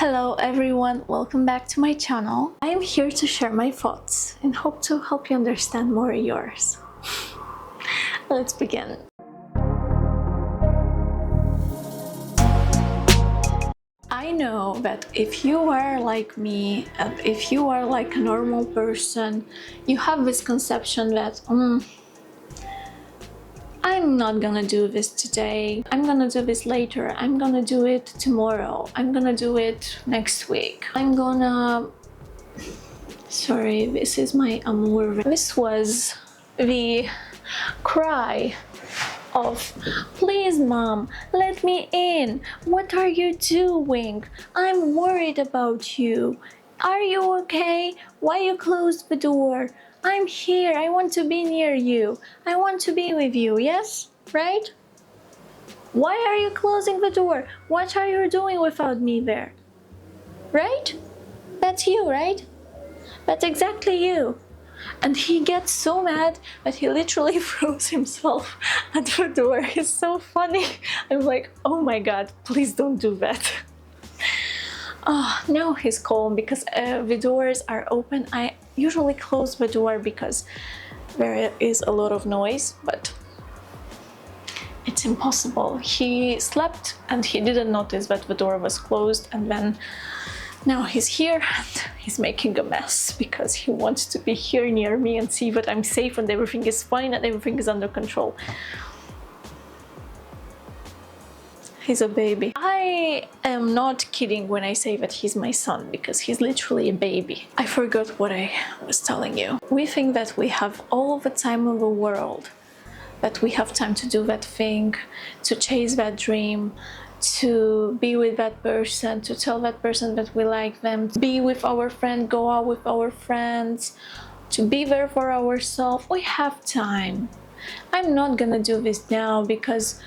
Hello everyone, welcome back to my channel. I am here to share my thoughts and hope to help you understand more yours. Let's begin. I know that if you are like me and if you are like a normal person, you have this conception that I'm not gonna do this today, I'm gonna do this later, I'm gonna do it tomorrow, I'm gonna do it next week, sorry, this is my amour. This was the cry of, please mom, let me in, what are you doing, I'm worried about you, are you okay, why you closed the door, I'm here, I want to be near you, I want to be with you, yes, right? Why are you closing the door, what are you doing without me there, right? That's you, right? That's exactly you. And he gets so mad that he literally throws himself at the door. It's so funny. I'm like, oh my god, please don't do that. Oh, now he's calm because the doors are open. I usually close the door because there is a lot of noise, but it's impossible. He slept and he didn't notice that the door was closed, and then now he's here and he's making a mess because he wants to be here near me and see that I'm safe and everything is fine and everything is under control. He's a baby. I am not kidding when I say that he's my son, because he's literally a baby. I forgot what I was telling you. We think that we have all of the time in the world, that we have time to do that thing, to chase that dream, to be with that person, to tell that person that we like them, to be with our friend, go out with our friends, to be there for ourselves. We have time. I'm not gonna do this now because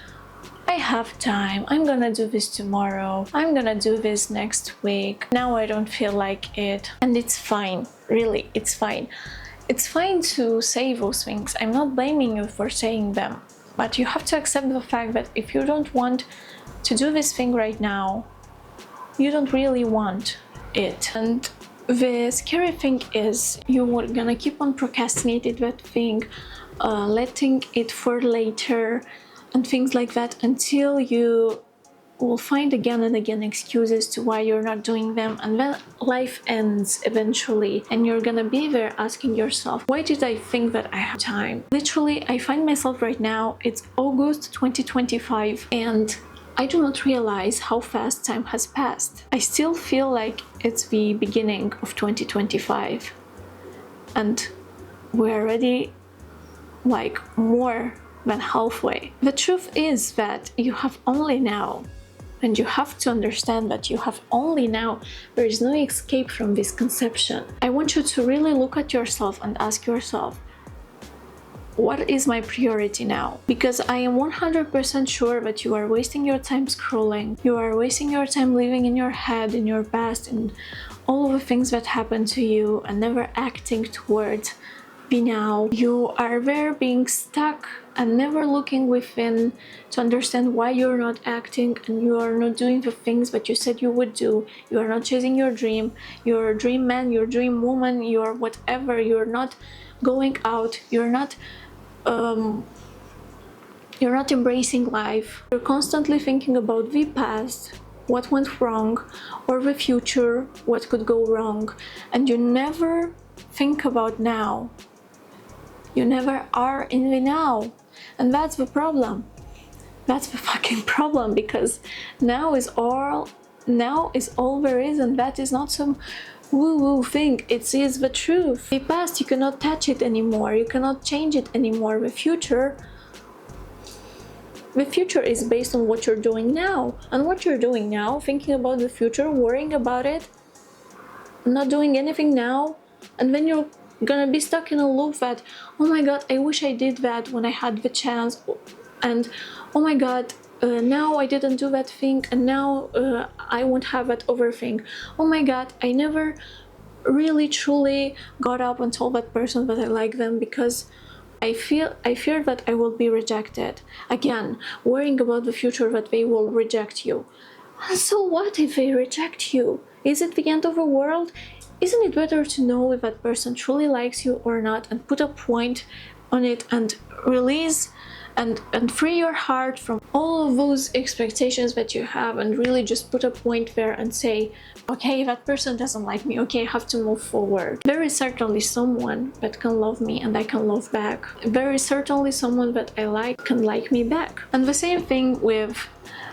I have time. I'm gonna do this tomorrow. I'm gonna do this next week. Now I don't feel like it. And it's fine. Really, it's fine. It's fine to say those things. I'm not blaming you for saying them. But you have to accept the fact that if you don't want to do this thing right now, you don't really want it. And the scary thing is you're gonna keep on procrastinating that thing, letting it for later and things like that, until you will find again and again excuses to why you're not doing them, and then life ends eventually and you're gonna be there asking yourself, why did I think that I have time? Literally, I find myself right now, it's August 2025, and I do not realize how fast time has passed. I still feel like it's the beginning of 2025 and we're already like more than halfway. The truth is that you have only now, and you have to understand that you have only now. There is no escape from this conception. I want you to really look at yourself and ask yourself, what is my priority now? Because I am 100% sure that you are wasting your time scrolling, you are wasting your time living in your head, in your past, in all of the things that happened to you, and never acting towards the now. You are there being stuck and never looking within to understand why you're not acting, and you are not doing the things that you said you would do. You are not chasing your dream, your dream man, your dream woman, your whatever. You're not going out, you're not embracing life. You're constantly thinking about the past, what went wrong, or the future, what could go wrong, and you never think about now. You never are in the now, and that's the problem. That's the fucking problem, because now is all there is, and that is not some woo-woo thing. It is the truth. The past, you cannot touch it anymore, you cannot change it anymore. The future is based on what you're doing now, and what you're doing now, thinking about the future, worrying about it, not doing anything now, and then you're gonna be stuck in a loop that, oh my god, I wish I did that when I had the chance, and oh my god, now I didn't do that thing, and now I won't have that other thing. Oh my god, I never really truly got up and told that person that I like them because I fear that I will be rejected. Again, worrying about the future, that they will reject you. And so what if they reject you? Is it the end of the world? Isn't it better to know if that person truly likes you or not, and put a point on it and release and free your heart from all of those expectations that you have, and really just put a point there and say, okay, that person doesn't like me, okay, I have to move forward. There is certainly someone that can love me and I can love back. There is certainly someone that I like can like me back. And the same thing with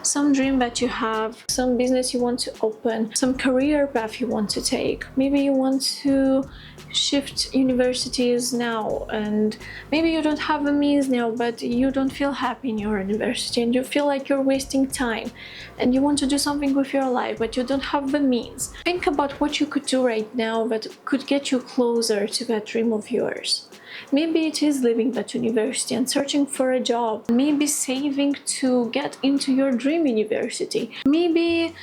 some dream that you have, some business you want to open, some career path you want to take. Maybe you want to shift universities now, and maybe you don't have the means now, but you don't feel happy in your university and you feel like you're wasting time, and you want to do something with your life but you don't have the means. Think about what you could do right now that could get you closer to that dream of yours. Maybe it is leaving that university and searching for a job. Maybe saving to get into your dream university. Maybe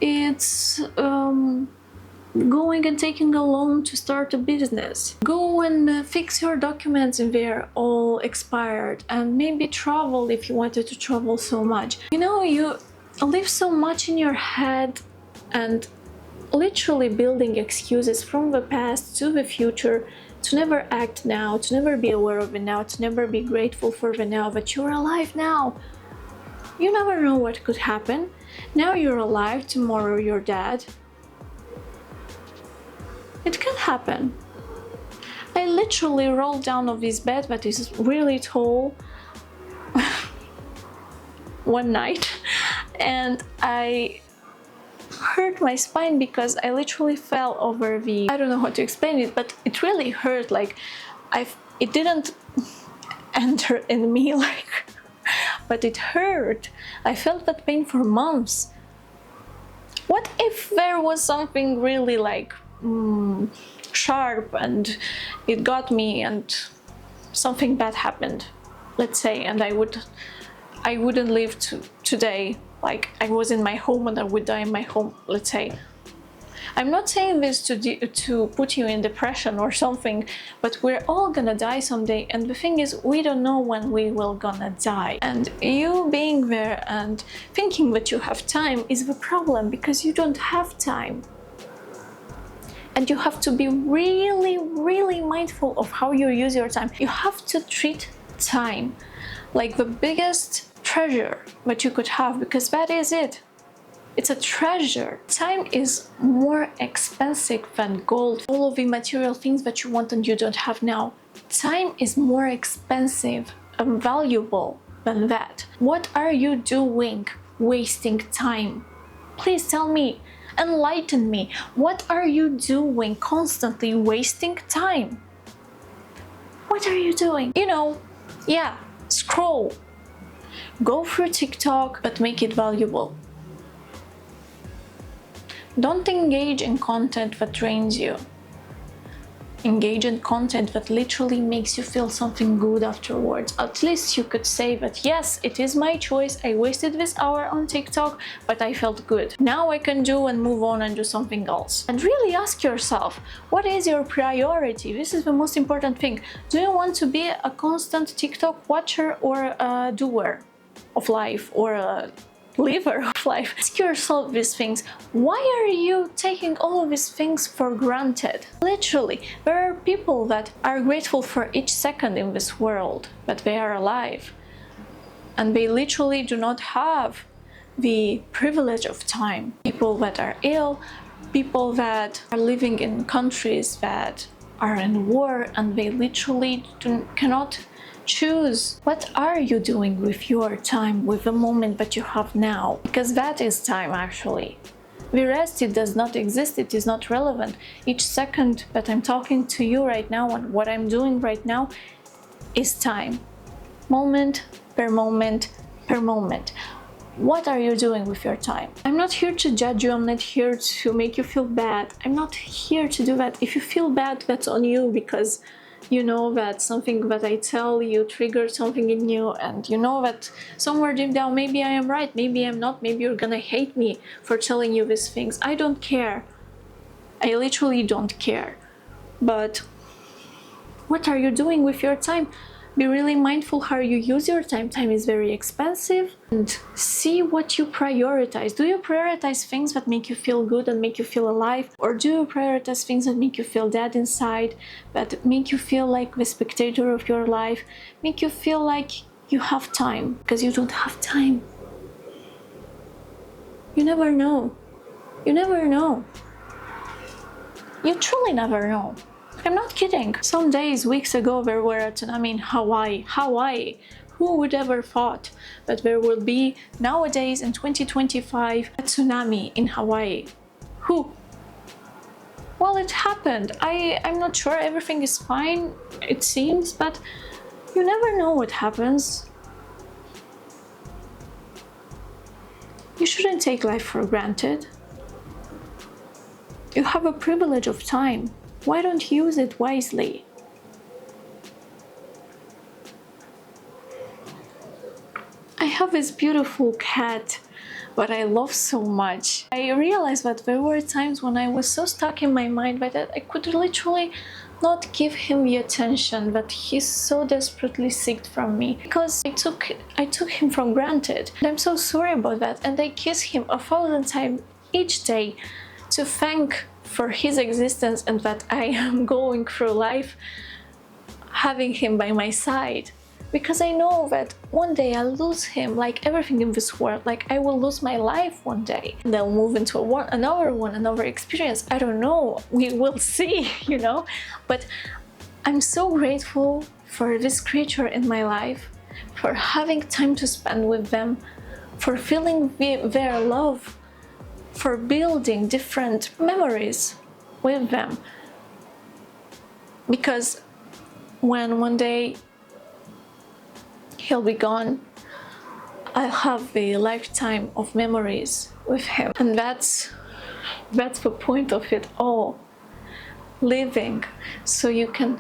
it's going and taking a loan to start a business. Go and fix your documents if they're all expired, and maybe travel if you wanted to travel so much. You know, you live so much in your head and literally building excuses from the past to the future to never act now, to never be aware of it now, to never be grateful for the now, that you're alive now. You never know what could happen. Now you're alive, tomorrow you're dead. It can happen. I literally rolled down of this bed that is really tall one night, and I hurt my spine because I literally fell over the, I don't know how to explain it, but it really hurt. Like it didn't enter in me, like, but it hurt. I felt that pain for months. What if there was something really like sharp and it got me and something bad happened, let's say, and I wouldn't live today, like I was in my home and I would die in my home, let's say. I'm not saying this to put you in depression or something, but we're all gonna die someday, and the thing is, we don't know when we will gonna die. And you being there and thinking that you have time is the problem, because you don't have time. And you have to be really, really mindful of how you use your time. You have to treat time like the biggest treasure that you could have, because that is it. It's a treasure. Time is more expensive than gold, all of the material things that you want and you don't have now. Time is more expensive and valuable than that. What are you doing wasting time? Please tell me. Enlighten me. What are you doing constantly wasting time? What are you doing? You know, yeah, scroll. Go through TikTok, but make it valuable. Don't engage in content that drains you. Engage in content that literally makes you feel something good afterwards. At least you could say that, yes, it is my choice. I wasted this hour on TikTok, but I felt good. Now I can do and move on and do something else. And really ask yourself, what is your priority? This is the most important thing. Do you want to be a constant TikTok watcher or a doer of life, or a liver of life? Ask yourself these things. Why are you taking all of these things for granted? Literally, there are people that are grateful for each second in this world that they are alive, and they literally do not have the privilege of time. People that are ill, people that are living in countries that are in war, and they literally cannot choose. What are you doing with your time, with the moment that you have now? Because that is time, actually. The rest, it does not exist, it is not relevant. Each second that I'm talking to you right now and what I'm doing right now is time. Moment per moment per moment. What are you doing with your time? I'm not here to judge you, I'm not here to make you feel bad. I'm not here to do that. If you feel bad, that's on you, because you know that something that I tell you triggered something in you, and you know that somewhere deep down, maybe I am right, maybe I'm not, maybe you're gonna hate me for telling you these things. I don't care. I literally don't care. But what are you doing with your time? Be really mindful how you use your time. Time is very expensive. And see what you prioritize. Do you prioritize things that make you feel good and make you feel alive? Or do you prioritize things that make you feel dead inside, that make you feel like the spectator of your life, make you feel like you have time? Because you don't have time. You never know. You never know. You truly never know. I'm not kidding. Some days, weeks ago, there were a tsunami in Hawaii. Hawaii. Who would ever thought that there will be nowadays in 2025 a tsunami in Hawaii? Who? Well, it happened. I'm not sure everything is fine, it seems, but you never know what happens. You shouldn't take life for granted. You have a privilege of time. Why don't you use it wisely? I have this beautiful cat that I love so much. I realized that there were times when I was so stuck in my mind that I could literally not give him the attention that he so desperately sought from me, because I took him for granted. And I'm so sorry about that, and I kiss him 1,000 times each day to thank for his existence and that I am going through life having him by my side. Because I know that one day I'll lose him, like everything in this world. Like I will lose my life one day and I'll move into another experience. I don't know, we will see, you know. But I'm so grateful for this creature in my life, for having time to spend with them, for feeling their love, for building different memories with them. Because when one day he'll be gone, I'll have a lifetime of memories with him. And that's the point of it all. Living so you can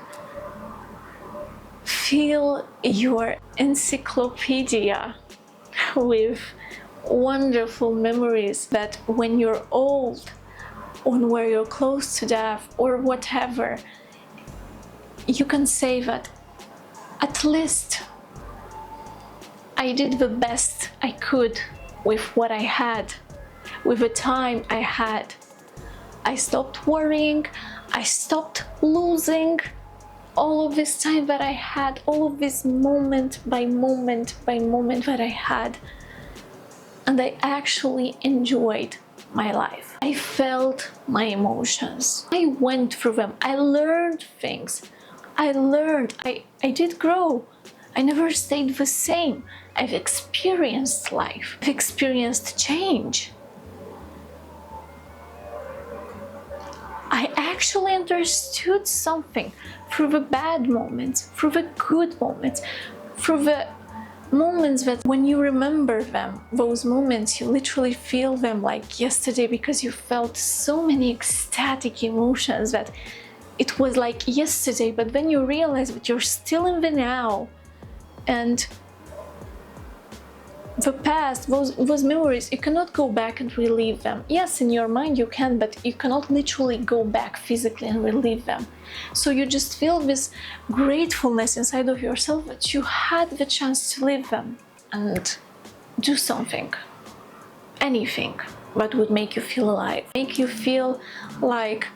feel your encyclopedia with wonderful memories, that when you're old, when you're close to death or whatever, you can say that at least I did the best I could with what I had, with the time I had. I stopped worrying, I stopped losing all of this time that I had, all of this moment by moment by moment that I had. And I actually enjoyed my life. I felt my emotions. I went through them. I learned things. I did grow. I never stayed the same. I've experienced life. I've experienced change. I actually understood something through the bad moments, through the good moments, through the moments that when you remember them, those moments, you literally feel them like yesterday, because you felt so many ecstatic emotions that it was like yesterday. But then you realize that you're still in the now, and the past, those memories, you cannot go back and relive them. Yes, in your mind you can, but you cannot literally go back physically and relive them. So you just feel this gratefulness inside of yourself that you had the chance to live them and do something, anything that would make you feel alive, make you feel like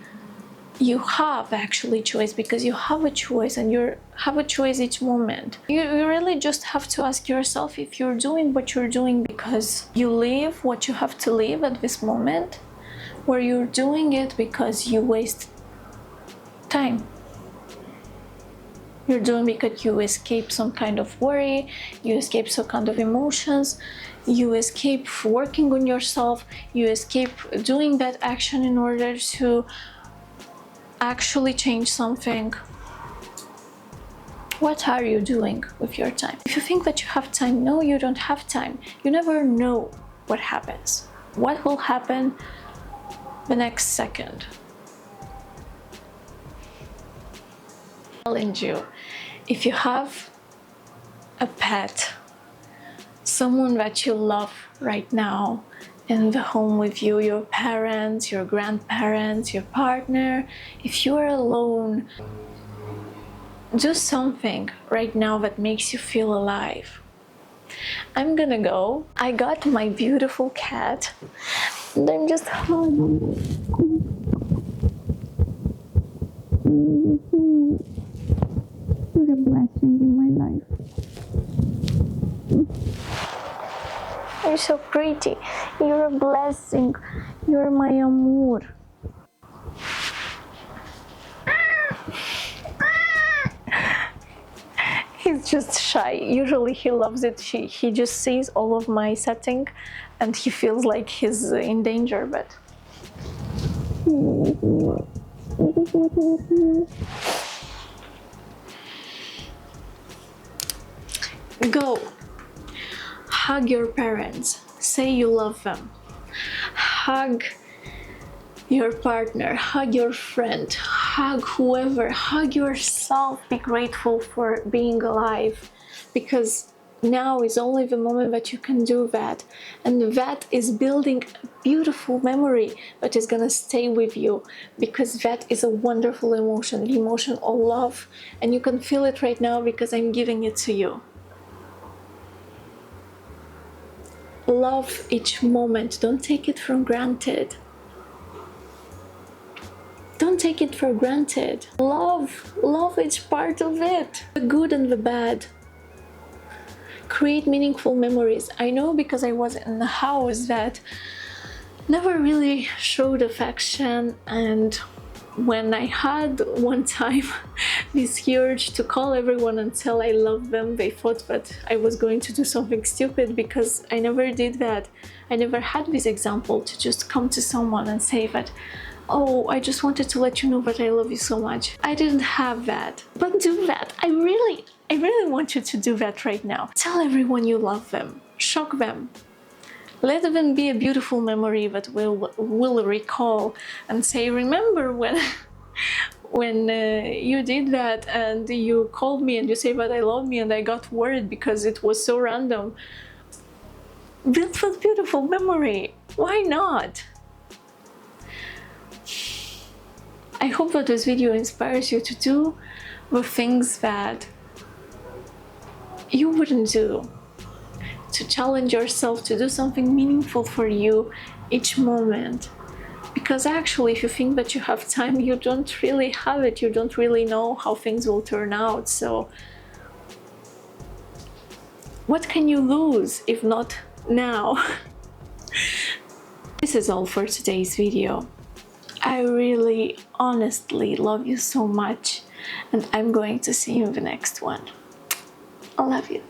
you have actually choice, because you have a choice and you have a choice each moment. You really just have to ask yourself if you're doing what you're doing because you live what you have to live at this moment, or you're doing it because you waste time. You're doing because you escape some kind of worry, you escape some kind of emotions, you escape working on yourself, you escape doing that action in order to actually change something. What are you doing with your time? If you think that you have time, no, you don't have time. You never know what happens. What will happen the next second? I challenge you, if you have a pet, someone that you love right now in the home with you, your parents, your grandparents, your partner, if you are alone, do something right now that makes you feel alive. I'm gonna go. I got my beautiful cat and I'm just hugging. You're a blessing in my life. You're so pretty. You're a blessing. You're my amour. He's just shy. Usually he loves it. He just sees all of my setting and he feels like he's in danger, but go. Hug your parents. Say you love them. Hug your partner. Hug your friend. Hug whoever. Hug yourself. Be grateful for being alive, because now is only the moment that you can do that, and that is building a beautiful memory that is gonna stay with you, because that is a wonderful emotion, the emotion of love, and you can feel it right now because I'm giving it to you. Love each moment. Don't take it for granted. Don't take it for granted. Love each part of it, the good and the bad. Create meaningful memories. I know, because I was in a house that never really showed affection, and when I had one time this urge to call everyone and tell I love them, they thought that I was going to do something stupid, because I never did that. I never had this example to just come to someone and say that, oh, I just wanted to let you know that I love you so much. I didn't have that. But do that. I really want you to do that right now. Tell everyone you love them. Shock them. Let them be a beautiful memory that will recall and say, remember when you did that and you called me and you say that I love me and I got worried because it was so random. Build that beautiful memory. Why not? I hope that this video inspires you to do the things that you wouldn't do. To challenge yourself to do something meaningful for you each moment. Because actually, if you think that you have time, you don't really have it. You don't really know how things will turn out. So what can you lose if not now? This is all for today's video. I really, honestly love you so much, and I'm going to see you in the next one. I love you.